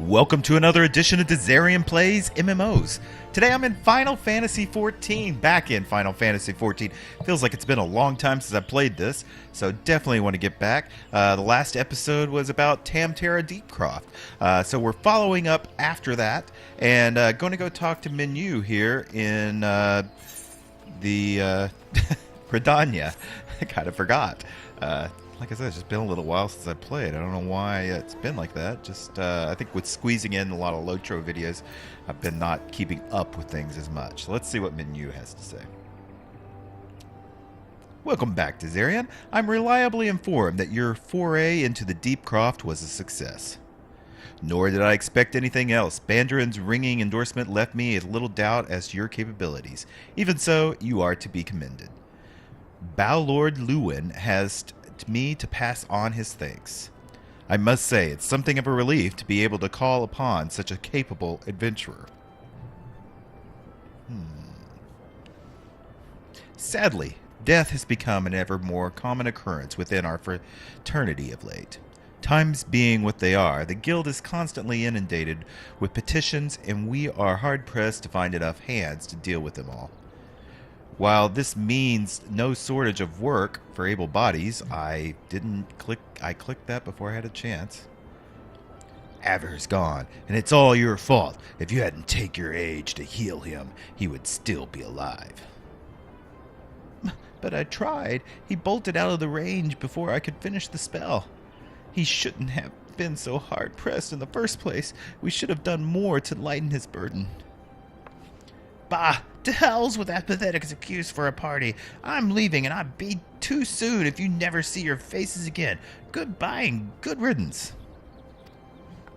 Welcome to another edition of Dizzarian Plays MMOs. Today I'm in Final Fantasy XIV, back in Final Fantasy XIV. Feels like it's been a long time since I played this, so definitely want to get back. The last episode was about Tamtara Deepcroft, so we're following up after that, and going to go talk to Menu here in the Gridania. I kind of forgot. Like I said, it's just been a little while since I played. I don't know why it's been like that. Just, I think with squeezing in a lot of Lotro videos, I've been not keeping up with things as much. So let's see what Menu has to say. Welcome back, Dizzarian. I'm reliably informed that your foray into the Deepcroft was a success. Nor did I expect anything else. Bandarin's ringing endorsement left me a little doubt as to your capabilities. Even so, you are to be commended. Bowlord Lewin has me to pass on his thanks. I must say, it's something of a relief to be able to call upon such a capable adventurer. Sadly, death has become an ever more common occurrence within our fraternity of late. Times being what they are, the guild is constantly inundated with petitions, and we are hard-pressed to find enough hands to deal with them all. While this means no shortage of work for able bodies, I clicked that before I had a chance. Aver's gone, and it's all your fault. If you hadn't taken your age to heal him, he would still be alive. But I tried. He bolted out of the range before I could finish the spell. He shouldn't have been so hard-pressed in the first place. We should have done more to lighten his burden. Bah! To hell's with that pathetic excuse for a party. I'm leaving, and I'd be too soon if you never see your faces again. Goodbye and good riddance.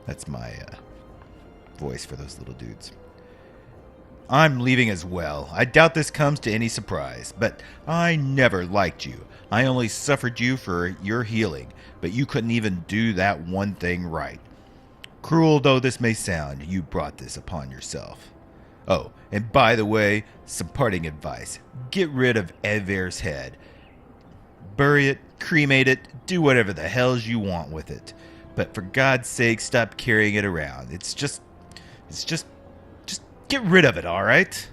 That's my voice for those little dudes. I'm leaving as well. I doubt this comes to any surprise, but I never liked you. I only suffered you for your healing, but you couldn't even do that one thing right. Cruel though this may sound, you brought this upon yourself. Oh, and by the way, some parting advice. Get rid of Ever's head. Bury it, cremate it, do whatever the hells you want with it. But for God's sake, stop carrying it around. It's just get rid of it, alright?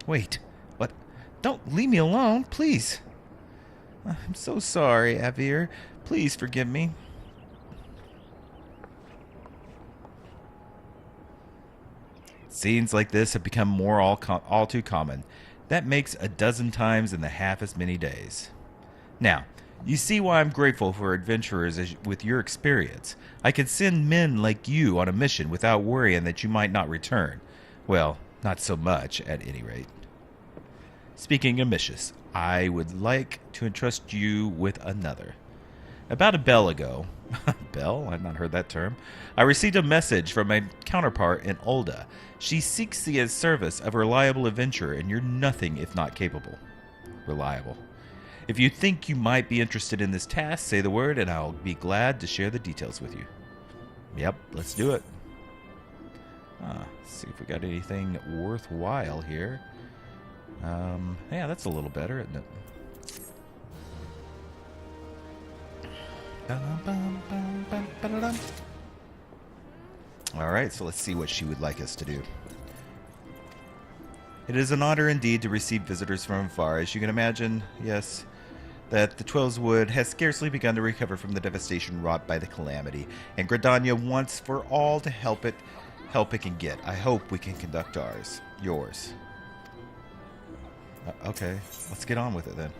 Wait, what? Don't leave me alone, please. I'm so sorry, Avir. Please forgive me. Scenes like this have become all too common. That makes a dozen times in the half as many days. Now, you see why I'm grateful for adventurers with your experience. I could send men like you on a mission without worrying that you might not return. Well, not so much, at any rate. Speaking of missions, I would like to entrust you with another. About a bell ago, Bell? I've not heard that term. I received a message from my counterpart in Ulda. She seeks the service of a reliable adventurer, and you're nothing if not capable. Reliable. If you think you might be interested in this task, say the word, and I'll be glad to share the details with you. Yep, let's do it. Let's see if we got anything worthwhile here. Yeah, that's a little better, isn't it? Alright, so let's see what she would like us to do. It is an honor indeed to receive visitors from afar. As you can imagine, yes, that the Twelveswood has scarcely begun to recover from the devastation wrought by the calamity, and Gridania wants for all to help it can get. I hope we can conduct yours. Okay, let's get on with it then.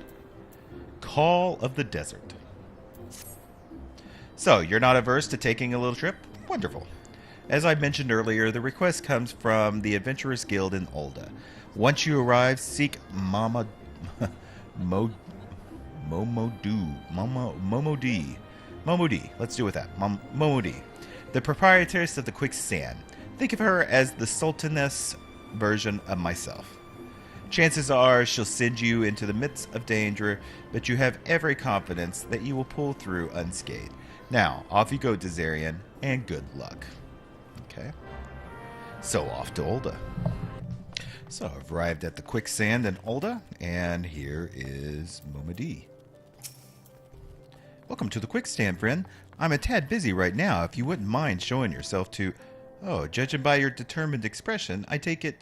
Call of the Desert. So, you're not averse to taking a little trip? Wonderful. As I mentioned earlier, the request comes from the Adventurers Guild in Ulda. Once you arrive, seek Momodi. Let's do with that. Momodi, the proprietress of the Quicksand. Think of her as the Sultaness version of myself. Chances are she'll send you into the midst of danger, but you have every confidence that you will pull through unscathed. Now, off you go, Dizzarian, and good luck. Okay. So, off to Ulda. So, I've arrived at the Quicksand in Ulda, and here is Momodi. Welcome to the quick stand, friend. I'm a tad busy right now. If you wouldn't mind showing yourself to... Oh, judging by your determined expression, I take it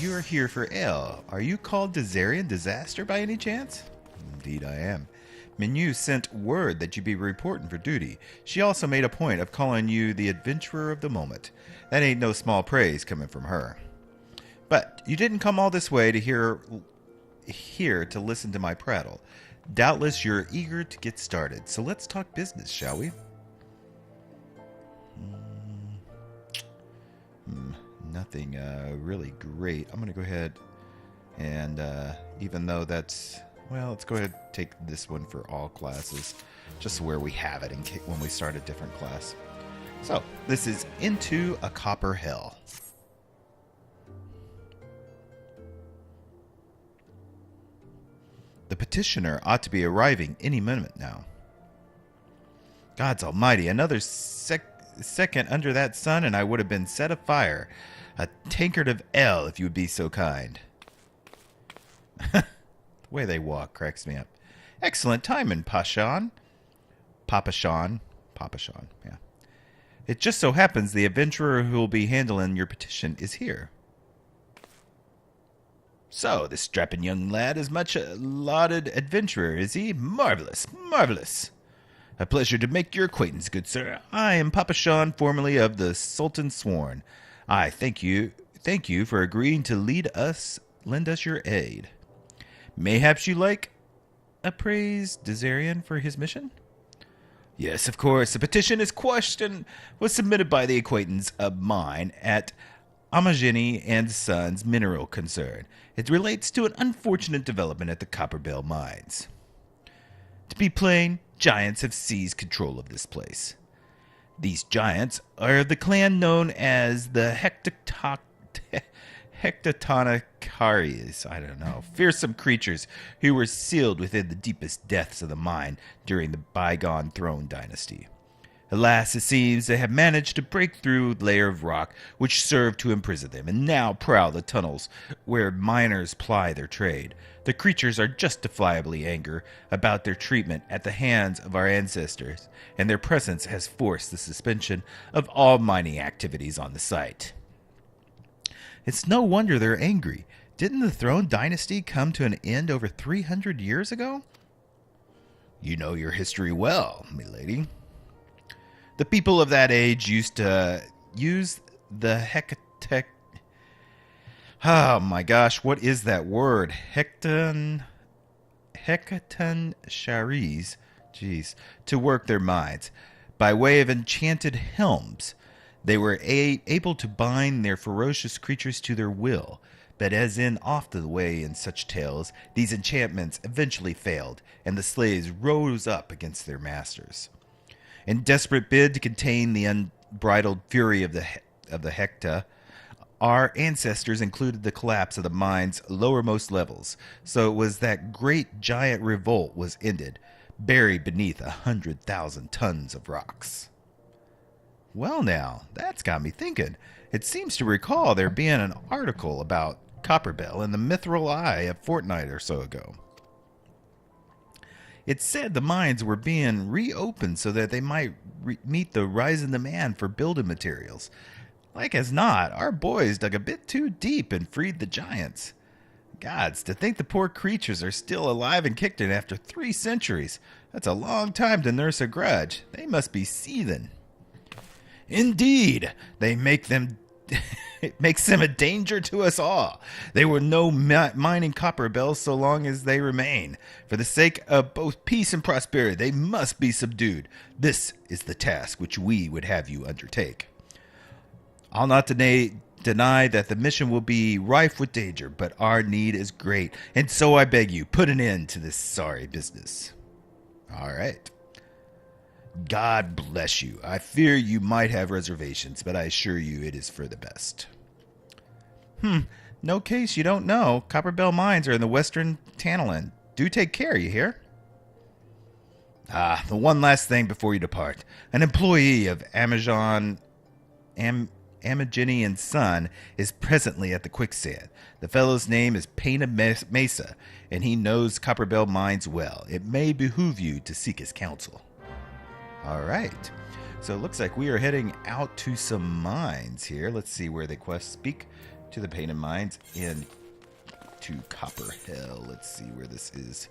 you're here for ale. Are you called Dizzarian Disaster by any chance? Indeed I am. Menu sent word that you be reporting for duty. She also made a point of calling you the adventurer of the moment. That ain't no small praise coming from her. But you didn't come all this way to here to listen to my prattle. Doubtless you're eager to get started, so let's talk business, shall we? Nothing really great. I'm going to go ahead and, even though that's... Well, let's go ahead and take this one for all classes, just where we have it when we start a different class. So, this is Into a Copper Hell. The petitioner ought to be arriving any minute now. Gods almighty, another second under that sun and I would have been set afire. A tankard of ale, if you would be so kind. The way they walk cracks me up. Excellent timing, Papa Sean, yeah. It just so happens the adventurer who will be handling your petition is here. So, this strapping young lad is much a lauded adventurer, is he? Marvelous, marvelous. A pleasure to make your acquaintance, good sir. I am Papa Sean, formerly of the Sultan Sworn. I thank you for agreeing to lend us your aid. Mayhaps you like appraise Dizzarian for his mission? Yes, of course. The petition is quashed and was submitted by the acquaintance of mine at Amagini and Sons Mineral Concern. It relates to an unfortunate development at the Copperbell Mines. To be plain, giants have seized control of this place. These giants are the clan known as the Hectatonacaries, I don't know, fearsome creatures who were sealed within the deepest depths of the mine during the bygone throne dynasty. Alas, it seems they have managed to break through the layer of rock which served to imprison them, and now prowl the tunnels where miners ply their trade. The creatures are justifiably angry about their treatment at the hands of our ancestors, and their presence has forced the suspension of all mining activities on the site. It's no wonder they're angry. Didn't the Throne Dynasty come to an end over 300 years ago? You know your history well, milady. The people of that age used to use the Oh my gosh, what is that word? Hecatonacaries, to work their mines. By way of enchanted helms, they were able to bind their ferocious creatures to their will. But as in often the way in such tales, these enchantments eventually failed, and the slaves rose up against their masters. In desperate bid to contain the unbridled fury of the Hecta, our ancestors included the collapse of the mine's lowermost levels, so it was that great giant revolt was ended, buried beneath 100,000 tons of rocks. Well now, that's got me thinking. It seems to recall there being an article about Copperbell in the Mithril Eye a fortnight or so ago. It said the mines were being reopened so that they might meet the rising demand for building materials. Like as not, our boys dug a bit too deep and freed the giants. Gods, to think the poor creatures are still alive and kicking after 3 centuries. That's a long time to nurse a grudge. They must be seething. Indeed, they make them... It makes them a danger to us all. They will no mining Copperbell so long as they remain. For the sake of both peace and prosperity, they must be subdued. This is the task which we would have you undertake. I'll not deny that the mission will be rife with danger, but our need is great, and so I beg you, put an end to this sorry business. All right. God bless you. I fear you might have reservations, but I assure you it is for the best. No case you don't know. Copperbell Mines are in the western Tantalin. Do take care, you hear? The one last thing before you depart. An employee of Amaginian son is presently at the quicksand. The fellow's name is Painted Mesa, and he knows Copperbell Mines well. It may behoove you to seek his counsel. All right. So it looks like we are heading out to some mines here. Let's see where the quest speak to the Painted Mines in to Copperhell. Let's see where this is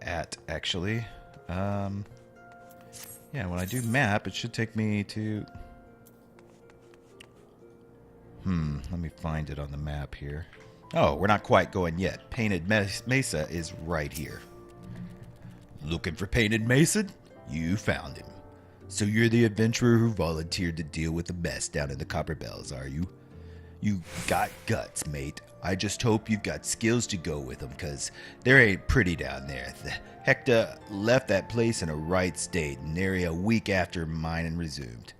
at, actually. Yeah, when I do map, it should take me to... let me find it on the map here. Oh, we're not quite going yet. Painted Mesa is right here. Looking for Painted Mesa? You found him. So you're the adventurer who volunteered to deal with the mess down in the Copperbells, are you? You got guts, mate. I just hope you've got skills to go with them, because there ain't pretty down there. The Hector left that place in a right state, nary a week after mining resumed.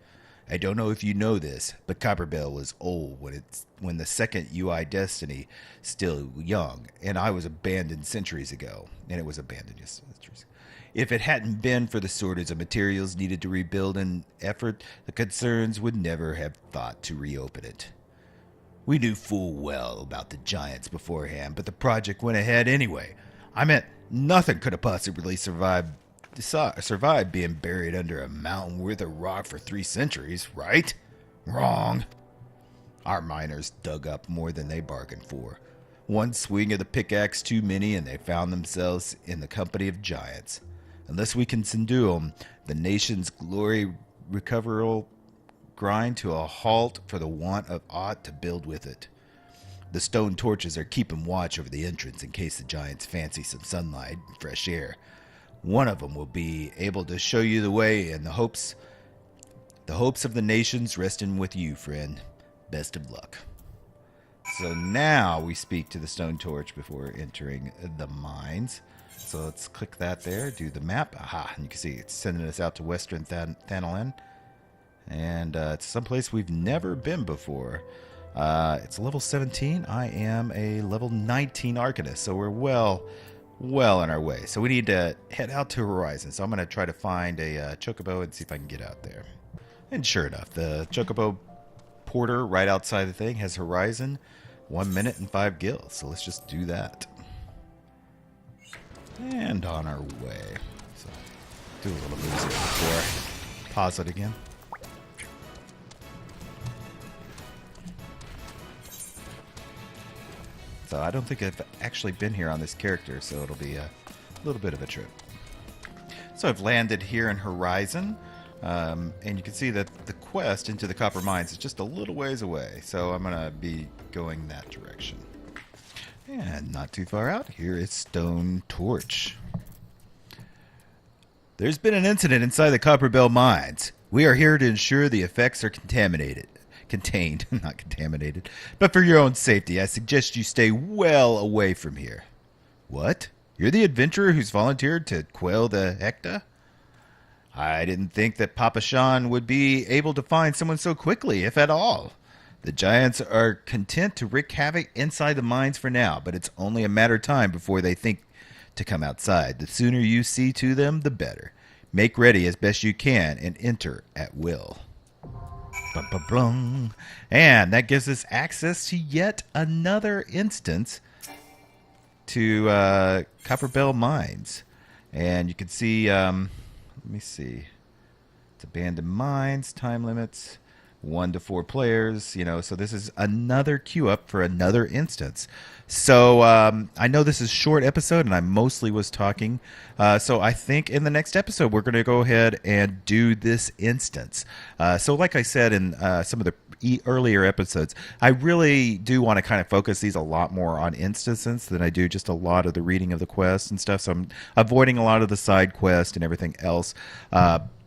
I don't know if you know this, but Copperbell was old when the second UI Destiny still young, and I was abandoned centuries ago, and it was abandoned centuries. If it hadn't been for the shortage of materials needed to rebuild an effort, the concerns would never have thought to reopen it. We knew full well about the giants beforehand, but the project went ahead anyway. I meant nothing could have possibly survived being buried under a mountain worth of rock for 3 centuries, right? Wrong. Our miners dug up more than they bargained for. One swing of the pickaxe too many, and they found themselves in the company of giants. Unless we can subdue them, the nation's glory recover'll grind to a halt for the want of aught to build with it. The stone torches are keeping watch over the entrance in case the giants fancy some sunlight and fresh air. One of them will be able to show you the way, and the hopes of the nations resting with you, friend. Best of luck. So now we speak to the stone torch before entering the mines. So let's click that there, do the map. Aha, and you can see it's sending us out to Western Thanalan. And it's someplace we've never been before. It's level 17. I am a level 19 Arcanist, so we're well on our way. So we need to head out to Horizon. So I'm going to try to find a Chocobo and see if I can get out there. And sure enough, the Chocobo porter right outside the thing has Horizon, 1 minute and 5 gills. So let's just do that. And on our way. So do a little music before I pause it again. So I don't think I've actually been here on this character, so it'll be a little bit of a trip. So I've landed here in Horizon, and you can see that the quest into the Copper Mines is just a little ways away, so I'm going to be going that direction. And not too far out, here is Stone Torch. There's been an incident inside the Copperbell Mines. We are here to ensure the effects are contained, not contaminated. But for your own safety, I suggest you stay well away from here. What? You're the adventurer who's volunteered to quell the Hector? I didn't think that Papa Sean would be able to find someone so quickly, if at all. The giants are content to wreak havoc inside the mines for now, but it's only a matter of time before they think to come outside. The sooner you see to them, the better. Make ready as best you can and enter at will. And that gives us access to yet another instance to Copperbell Mines. And you can see, let me see. It's abandoned mines, time limits. 1 to 4 players, so this is another queue up for another instance. So I know this is a short episode, and I mostly was talking. So I think in the next episode, we're going to go ahead and do this instance. So like I said in some of the earlier episodes, I really do want to kind of focus these a lot more on instances than I do just a lot of the reading of the quests and stuff. So I'm avoiding a lot of the side quest and everything else.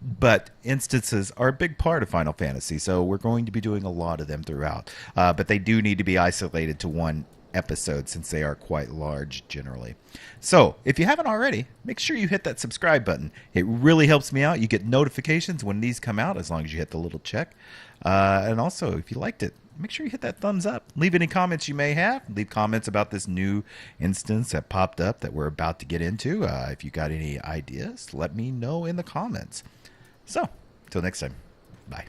But instances are a big part of Final Fantasy, so we're going to be doing a lot of them throughout. But they do need to be isolated to one episode since they are quite large generally. So if you haven't already, make sure you hit that subscribe button. It really helps me out. You get notifications when these come out as long as you hit the little check. And also, if you liked it, make sure you hit that thumbs up. Leave any comments you may have. Leave comments about this new instance that popped up that we're about to get into. If you got any ideas, let me know in the comments. So, until next time, bye.